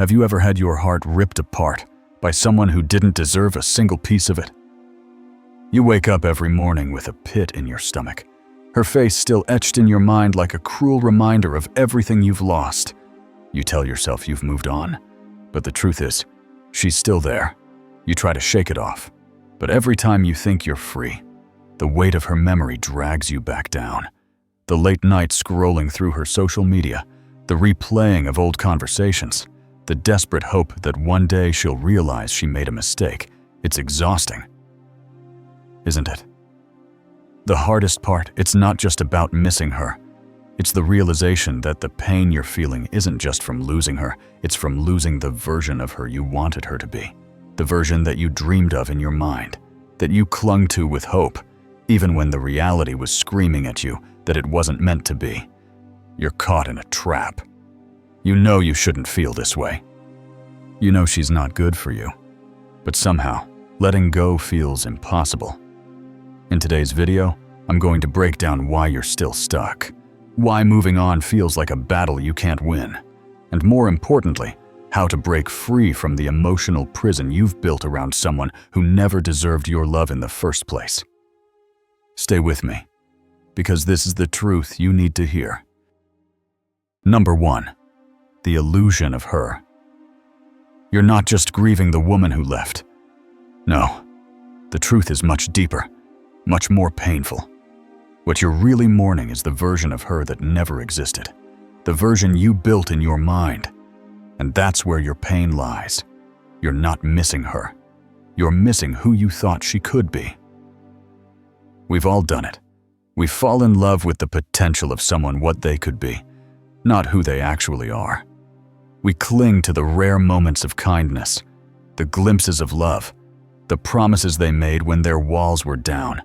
Have you ever had your heart ripped apart by someone who didn't deserve a single piece of it? You wake up every morning with a pit in your stomach, her face still etched in your mind like a cruel reminder of everything you've lost. You tell yourself you've moved on, but the truth is, she's still there. You try to shake it off, but every time you think you're free, the weight of her memory drags you back down. The late night scrolling through her social media, the replaying of old conversations, the desperate hope that one day she'll realize she made a mistake. It's exhausting, isn't it? The hardest part, it's not just about missing her. It's the realization that the pain you're feeling isn't just from losing her, it's from losing the version of her you wanted her to be. The version that you dreamed of in your mind, that you clung to with hope, even when the reality was screaming at you that it wasn't meant to be. You're caught in a trap. You know you shouldn't feel this way. You know she's not good for you, but somehow, letting go feels impossible. In today's video, I'm going to break down why you're still stuck, why moving on feels like a battle you can't win, and more importantly, how to break free from the emotional prison you've built around someone who never deserved your love in the first place. Stay with me, because this is the truth you need to hear. Number 1. The illusion of her. You're not just grieving the woman who left. No, the truth is much deeper, much more painful. What you're really mourning is the version of her that never existed, the version you built in your mind. And that's where your pain lies. You're not missing her. You're missing who you thought she could be. We've all done it. We fall in love with the potential of someone, what they could be, not who they actually are. We cling to the rare moments of kindness, the glimpses of love, the promises they made when their walls were down,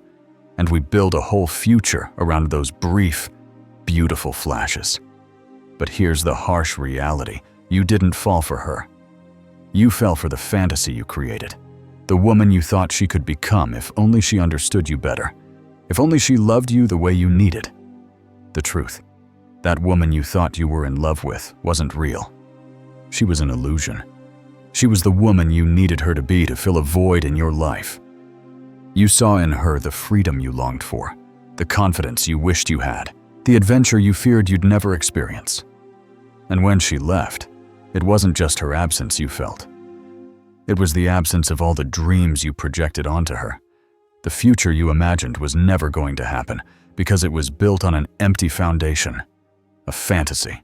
and we build a whole future around those brief, beautiful flashes. But here's the harsh reality. You didn't fall for her. You fell for the fantasy you created, the woman you thought she could become if only she understood you better, if only she loved you the way you needed. The truth, that woman you thought you were in love with wasn't real. She was an illusion. She was the woman you needed her to be to fill a void in your life. You saw in her the freedom you longed for, the confidence you wished you had, the adventure you feared you'd never experience. And when she left, it wasn't just her absence you felt. It was the absence of all the dreams you projected onto her. The future you imagined was never going to happen because it was built on an empty foundation, a fantasy.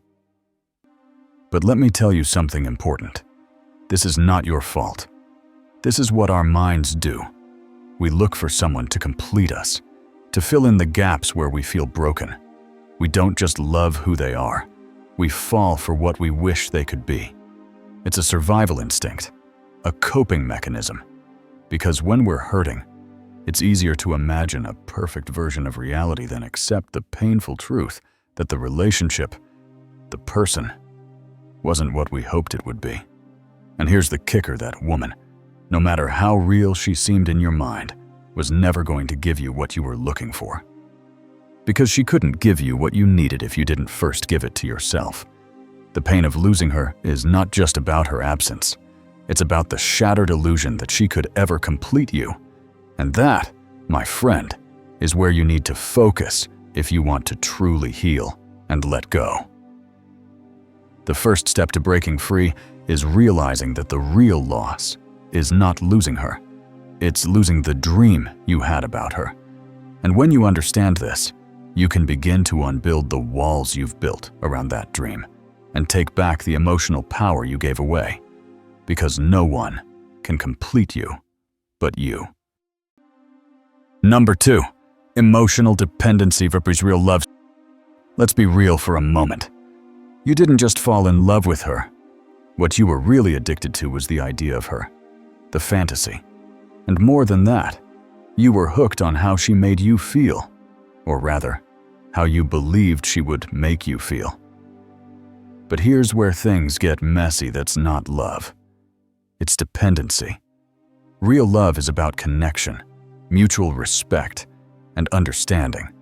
But let me tell you something important. This is not your fault. This is what our minds do. We look for someone to complete us, to fill in the gaps where we feel broken. We don't just love who they are. We fall for what we wish they could be. It's a survival instinct, a coping mechanism. Because when we're hurting, it's easier to imagine a perfect version of reality than accept the painful truth that the relationship, the person, wasn't what we hoped it would be. And here's the kicker, that woman, no matter how real she seemed in your mind, was never going to give you what you were looking for. Because she couldn't give you what you needed if you didn't first give it to yourself. The pain of losing her is not just about her absence. It's about the shattered illusion that she could ever complete you. And that, my friend, is where you need to focus if you want to truly heal and let go. The first step to breaking free is realizing that the real loss is not losing her. It's losing the dream you had about her. And when you understand this, you can begin to unbuild the walls you've built around that dream and take back the emotional power you gave away. Because no one can complete you but you. Number 2. Emotional dependency versus real love. Let's be real for a moment. You didn't just fall in love with her. What you were really addicted to was the idea of her, the fantasy. And more than that, you were hooked on how she made you feel, or rather, how you believed she would make you feel. But here's where things get messy. That's not love. It's dependency. Real love is about connection, mutual respect, and understanding.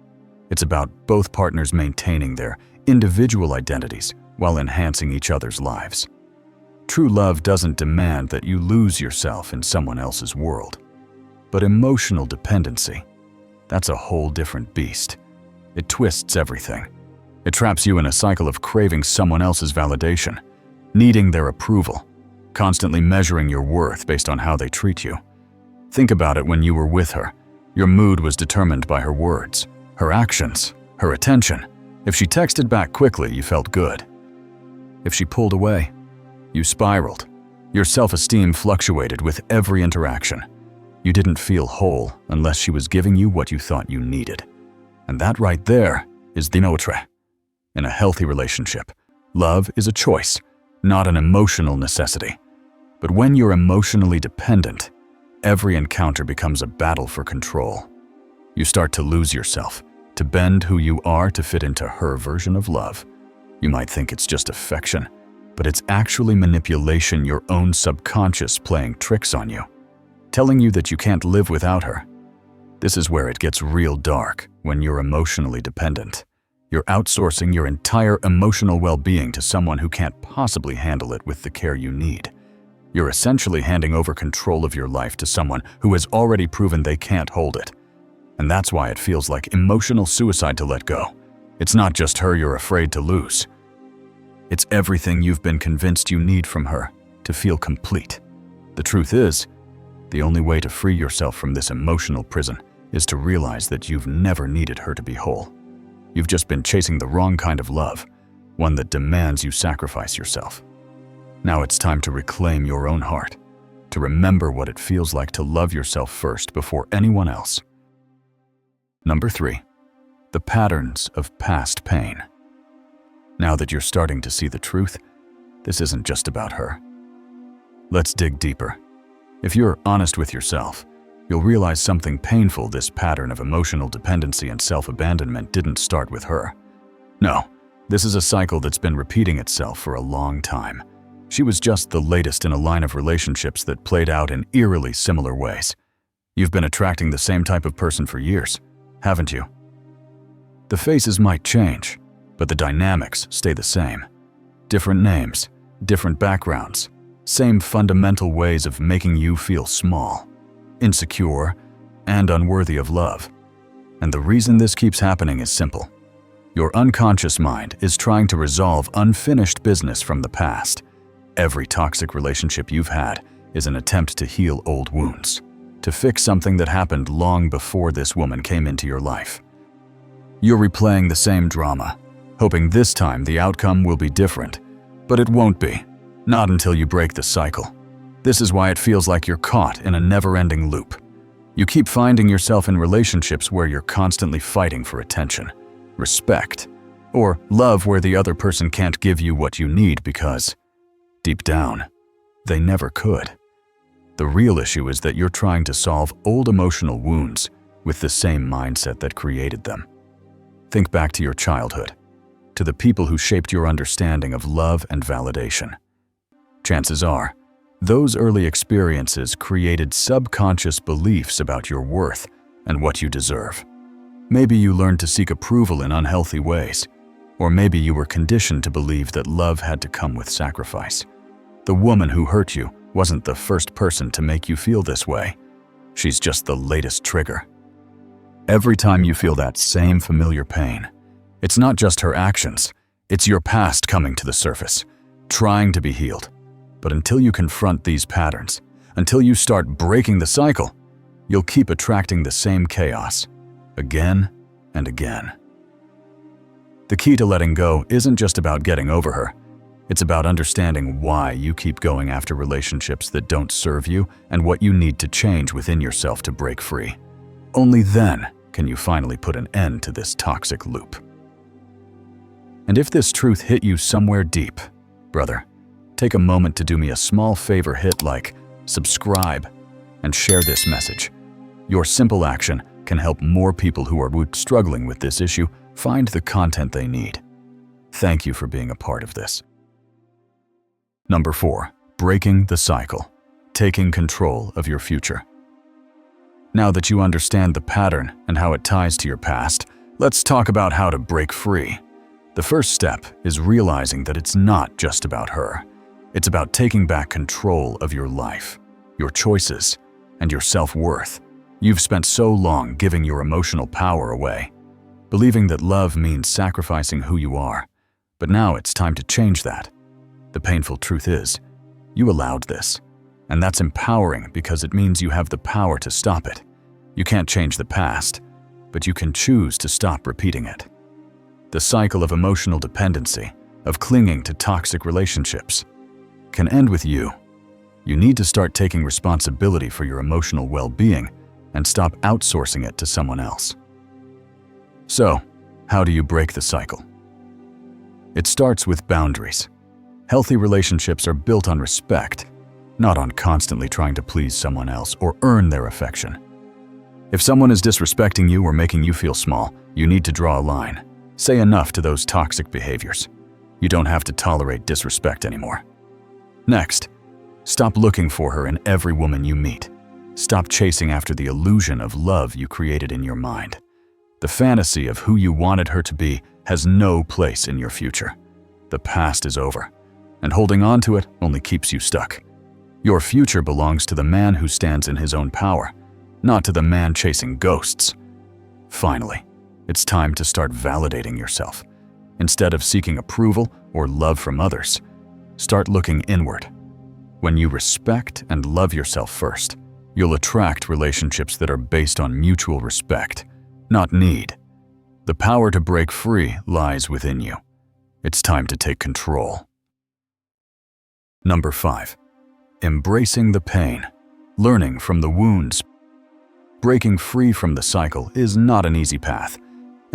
It's about both partners maintaining their individual identities while enhancing each other's lives. True love doesn't demand that you lose yourself in someone else's world. But emotional dependency, that's a whole different beast. It twists everything. It traps you in a cycle of craving someone else's validation, needing their approval, constantly measuring your worth based on how they treat you. Think about it when you were with her. Your mood was determined by her words, her actions, her attention. If she texted back quickly, you felt good. If she pulled away, you spiraled. Your self-esteem fluctuated with every interaction. You didn't feel whole unless she was giving you what you thought you needed. And that right there is the notre. In a healthy relationship, love is a choice, not an emotional necessity. But when you're emotionally dependent, every encounter becomes a battle for control. You start to lose yourself, to bend who you are to fit into her version of love. You might think it's just affection, but it's actually manipulation, your own subconscious playing tricks on you, telling you that you can't live without her. This is where it gets real dark when you're emotionally dependent. You're outsourcing your entire emotional well-being to someone who can't possibly handle it with the care you need. You're essentially handing over control of your life to someone who has already proven they can't hold it. And that's why it feels like emotional suicide to let go. It's not just her you're afraid to lose. It's everything you've been convinced you need from her to feel complete. The truth is, the only way to free yourself from this emotional prison is to realize that you've never needed her to be whole. You've just been chasing the wrong kind of love, one that demands you sacrifice yourself. Now it's time to reclaim your own heart, to remember what it feels like to love yourself first before anyone else. Number 3, the patterns of past pain. Now that you're starting to see the truth, this isn't just about her. Let's dig deeper. If you're honest with yourself, you'll realize something painful. This pattern of emotional dependency and self-abandonment didn't start with her. No, this is a cycle that's been repeating itself for a long time. She was just the latest in a line of relationships that played out in eerily similar ways. You've been attracting the same type of person for years, haven't you? The faces might change, but the dynamics stay the same. Different names, different backgrounds, same fundamental ways of making you feel small, insecure, and unworthy of love. And the reason this keeps happening is simple. Your unconscious mind is trying to resolve unfinished business from the past. Every toxic relationship you've had is an attempt to heal old wounds, to fix something that happened long before this woman came into your life. You're replaying the same drama, hoping this time the outcome will be different, but it won't be, not until you break the cycle. This is why it feels like you're caught in a never-ending loop. You keep finding yourself in relationships where you're constantly fighting for attention, respect, or love where the other person can't give you what you need because, deep down, they never could. The real issue is that you're trying to solve old emotional wounds with the same mindset that created them. Think back to your childhood, to the people who shaped your understanding of love and validation. Chances are, those early experiences created subconscious beliefs about your worth and what you deserve. Maybe you learned to seek approval in unhealthy ways, or maybe you were conditioned to believe that love had to come with sacrifice. The woman who hurt you wasn't the first person to make you feel this way. She's just the latest trigger. Every time you feel that same familiar pain, it's not just her actions, it's your past coming to the surface, trying to be healed. But until you confront these patterns, until you start breaking the cycle, you'll keep attracting the same chaos, again and again. The key to letting go isn't just about getting over her. It's about understanding why you keep going after relationships that don't serve you and what you need to change within yourself to break free. Only then can you finally put an end to this toxic loop. And if this truth hit you somewhere deep, brother, take a moment to do me a small favor. Hit like, subscribe, and share this message. Your simple action can help more people who are struggling with this issue find the content they need. Thank you for being a part of this. Number 4, breaking the cycle, taking control of your future. Now that you understand the pattern and how it ties to your past, let's talk about how to break free. The first step is realizing that it's not just about her. It's about taking back control of your life, your choices, and your self-worth. You've spent so long giving your emotional power away, believing that love means sacrificing who you are. But now it's time to change that. The painful truth is, you allowed this. And that's empowering because it means you have the power to stop it. You can't change the past, but you can choose to stop repeating it. The cycle of emotional dependency, of clinging to toxic relationships, can end with you. You need to start taking responsibility for your emotional well-being and stop outsourcing it to someone else. So, how do you break the cycle? It starts with boundaries. Healthy relationships are built on respect, not on constantly trying to please someone else or earn their affection. If someone is disrespecting you or making you feel small, you need to draw a line. Say enough to those toxic behaviors. You don't have to tolerate disrespect anymore. Next, stop looking for her in every woman you meet. Stop chasing after the illusion of love you created in your mind. The fantasy of who you wanted her to be has no place in your future. The past is over, and holding on to it only keeps you stuck. Your future belongs to the man who stands in his own power, not to the man chasing ghosts. Finally, it's time to start validating yourself. Instead of seeking approval or love from others, start looking inward. When you respect and love yourself first, you'll attract relationships that are based on mutual respect, not need. The power to break free lies within you. It's time to take control. Number 5. Embracing the pain, learning from the wounds. Breaking free from the cycle is not an easy path,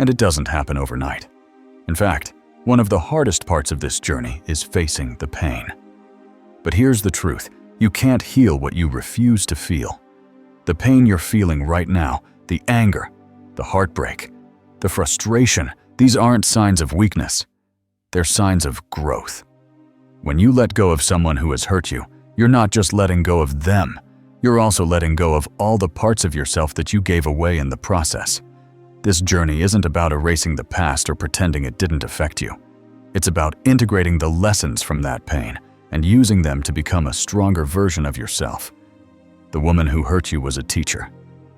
and it doesn't happen overnight. In fact, one of the hardest parts of this journey is facing the pain. But here's the truth, you can't heal what you refuse to feel. The pain you're feeling right now, the anger, the heartbreak, the frustration, these aren't signs of weakness. They're signs of growth. When you let go of someone who has hurt you, you're not just letting go of them, you're also letting go of all the parts of yourself that you gave away in the process. This journey isn't about erasing the past or pretending it didn't affect you. It's about integrating the lessons from that pain and using them to become a stronger version of yourself. The woman who hurt you was a teacher,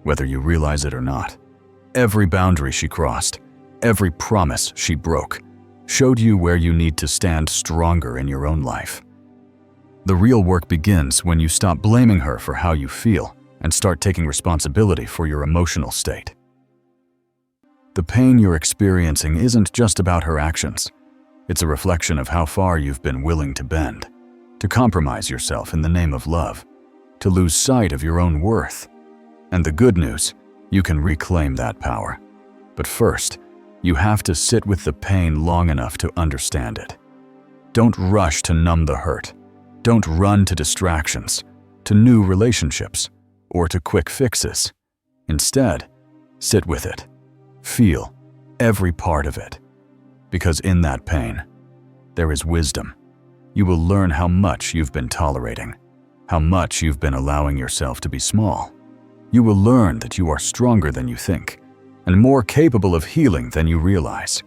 whether you realize it or not. Every boundary she crossed, every promise she broke, showed you where you need to stand stronger in your own life. The real work begins when you stop blaming her for how you feel and start taking responsibility for your emotional state. The pain you're experiencing isn't just about her actions. It's a reflection of how far you've been willing to bend, to compromise yourself in the name of love, to lose sight of your own worth. And the good news, you can reclaim that power. But first, you have to sit with the pain long enough to understand it. Don't rush to numb the hurt. Don't run to distractions, to new relationships, or to quick fixes. Instead, sit with it. Feel every part of it. Because in that pain, there is wisdom. You will learn how much you've been tolerating, how much you've been allowing yourself to be small. You will learn that you are stronger than you think, and more capable of healing than you realize.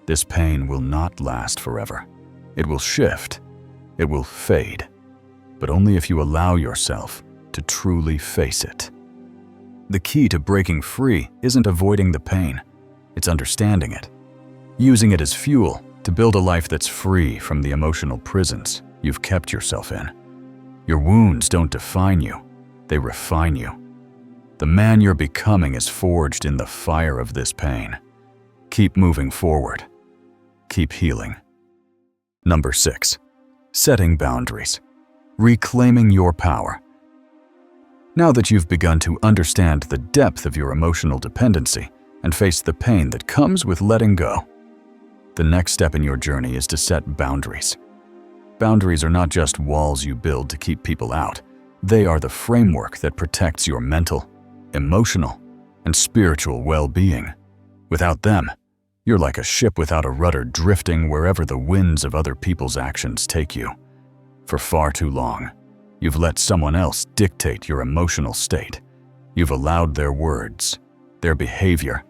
This pain will not last forever. It will shift. It will fade. But only if you allow yourself to truly face it. The key to breaking free isn't avoiding the pain. It's understanding it. Using it as fuel to build a life that's free from the emotional prisons you've kept yourself in. Your wounds don't define you. They refine you. The man you're becoming is forged in the fire of this pain. Keep moving forward. Keep healing. Number 6. Setting boundaries. Reclaiming your power. Now that you've begun to understand the depth of your emotional dependency and face the pain that comes with letting go, the next step in your journey is to set boundaries. Boundaries are not just walls you build to keep people out. They are the framework that protects your mental, emotional, and spiritual well-being. Without them, you're like a ship without a rudder drifting wherever the winds of other people's actions take you. For far too long, you've let someone else dictate your emotional state. You've allowed their words, their behavior,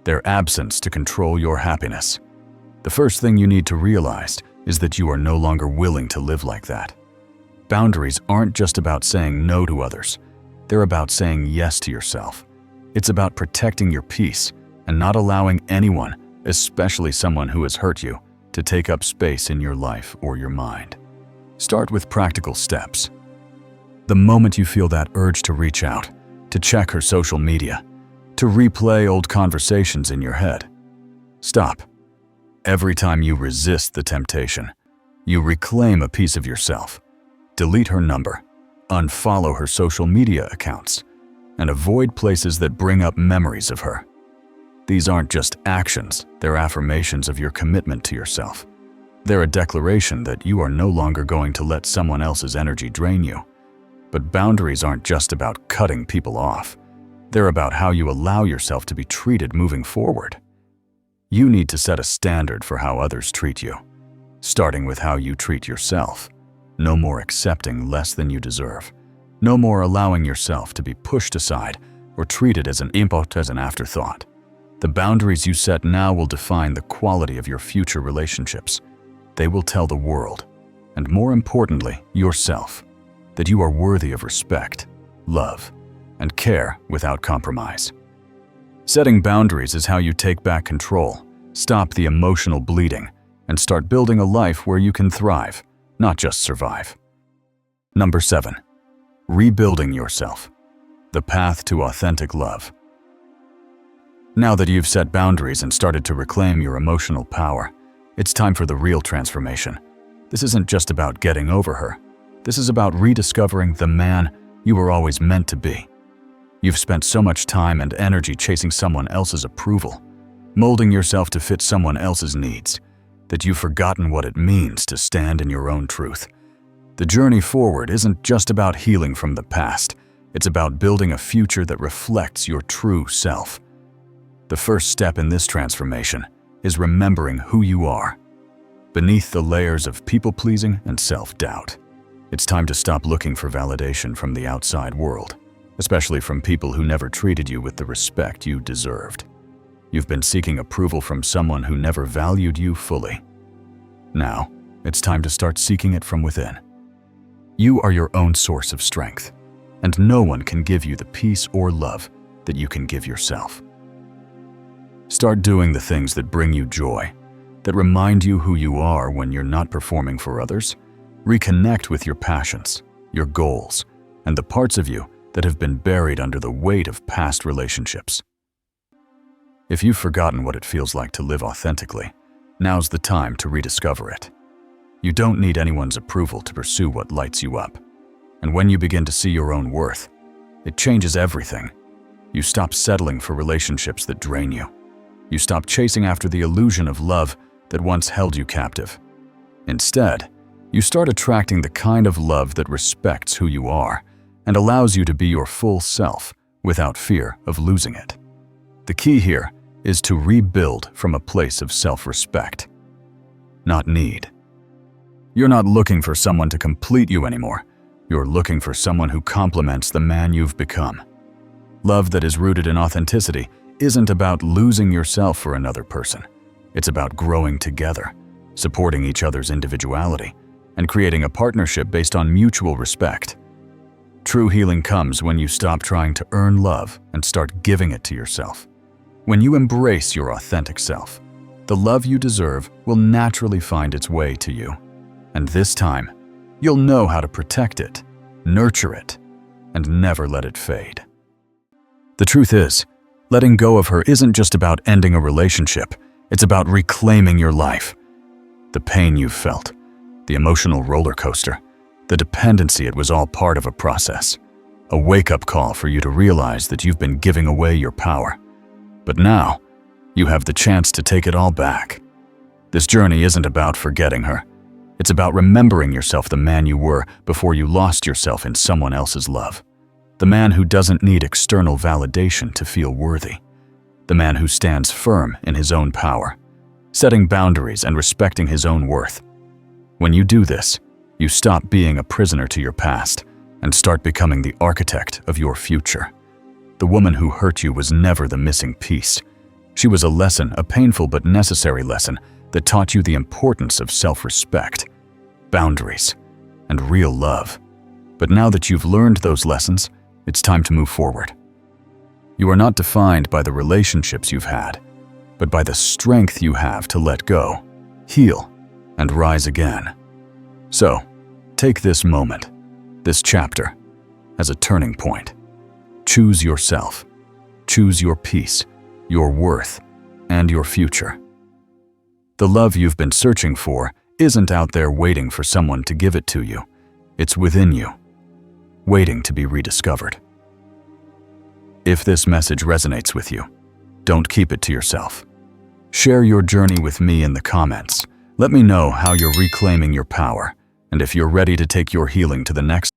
their absence to control your happiness. The first thing you need to realize is that you are no longer willing to live like that. Boundaries aren't just about saying no to others. They're about saying yes to yourself. It's about protecting your peace and not allowing anyone, especially someone who has hurt you, to take up space in your life or your mind. Start with practical steps. The moment you feel that urge to reach out, to check her social media, to replay old conversations in your head, stop. Every time you resist the temptation, you reclaim a piece of yourself. Delete her number, unfollow her social media accounts, and avoid places that bring up memories of her. These aren't just actions, they're affirmations of your commitment to yourself. They're a declaration that you are no longer going to let someone else's energy drain you. But boundaries aren't just about cutting people off. They're about how you allow yourself to be treated moving forward. You need to set a standard for how others treat you, starting with how you treat yourself. No more accepting less than you deserve. No more allowing yourself to be pushed aside or treated as an impulse, as an afterthought. The boundaries you set now will define the quality of your future relationships. They will tell the world, and more importantly, yourself, that you are worthy of respect, love, and care without compromise. Setting boundaries is how you take back control, stop the emotional bleeding, and start building a life where you can thrive, not just survive. Number 7. Rebuilding yourself. The path to authentic love. Now that you've set boundaries and started to reclaim your emotional power, it's time for the real transformation. This isn't just about getting over her. This is about rediscovering the man you were always meant to be. You've spent so much time and energy chasing someone else's approval, molding yourself to fit someone else's needs, that you've forgotten what it means to stand in your own truth. The journey forward isn't just about healing from the past. It's about building a future that reflects your true self. The first step in this transformation is remembering who you are, beneath the layers of people-pleasing and self-doubt. It's time to stop looking for validation from the outside world, especially from people who never treated you with the respect you deserved. You've been seeking approval from someone who never valued you fully. Now, it's time to start seeking it from within. You are your own source of strength, and no one can give you the peace or love that you can give yourself. Start doing the things that bring you joy, that remind you who you are when you're not performing for others. Reconnect with your passions, your goals, and the parts of you that have been buried under the weight of past relationships. If you've forgotten what it feels like to live authentically, now's the time to rediscover it. You don't need anyone's approval to pursue what lights you up. And when you begin to see your own worth, it changes everything. You stop settling for relationships that drain you. You stop chasing after the illusion of love that once held you captive. Instead, you start attracting the kind of love that respects who you are and allows you to be your full self without fear of losing it. The key here is to rebuild from a place of self-respect, not need. You're not looking for someone to complete you anymore. You're looking for someone who complements the man you've become. Love that is rooted in authenticity isn't about losing yourself for another person. It's about growing together, supporting each other's individuality, and creating a partnership based on mutual respect. True healing comes when you stop trying to earn love and start giving it to yourself. When you embrace your authentic self, the love you deserve will naturally find its way to you. And this time, you'll know how to protect it, nurture it, and never let it fade. The truth is, letting go of her isn't just about ending a relationship. It's about reclaiming your life. The pain you've felt, the emotional roller coaster, the dependency, it was all part of a process. A wake-up call for you to realize that you've been giving away your power. But now, you have the chance to take it all back. This journey isn't about forgetting her. It's about remembering yourself, the man you were before you lost yourself in someone else's love. The man who doesn't need external validation to feel worthy. The man who stands firm in his own power, setting boundaries and respecting his own worth. When you do this, you stop being a prisoner to your past and start becoming the architect of your future. The woman who hurt you was never the missing piece. She was a lesson, a painful but necessary lesson that taught you the importance of self-respect, boundaries, and real love. But now that you've learned those lessons, it's time to move forward. You are not defined by the relationships you've had, but by the strength you have to let go, heal, and rise again. So, take this moment, this chapter, as a turning point. Choose yourself. Choose your peace, your worth, and your future. The love you've been searching for isn't out there waiting for someone to give it to you. It's within you, waiting to be rediscovered. If this message resonates with you, don't keep it to yourself. Share your journey with me in the comments. Let me know how you're reclaiming your power, and if you're ready to take your healing to the next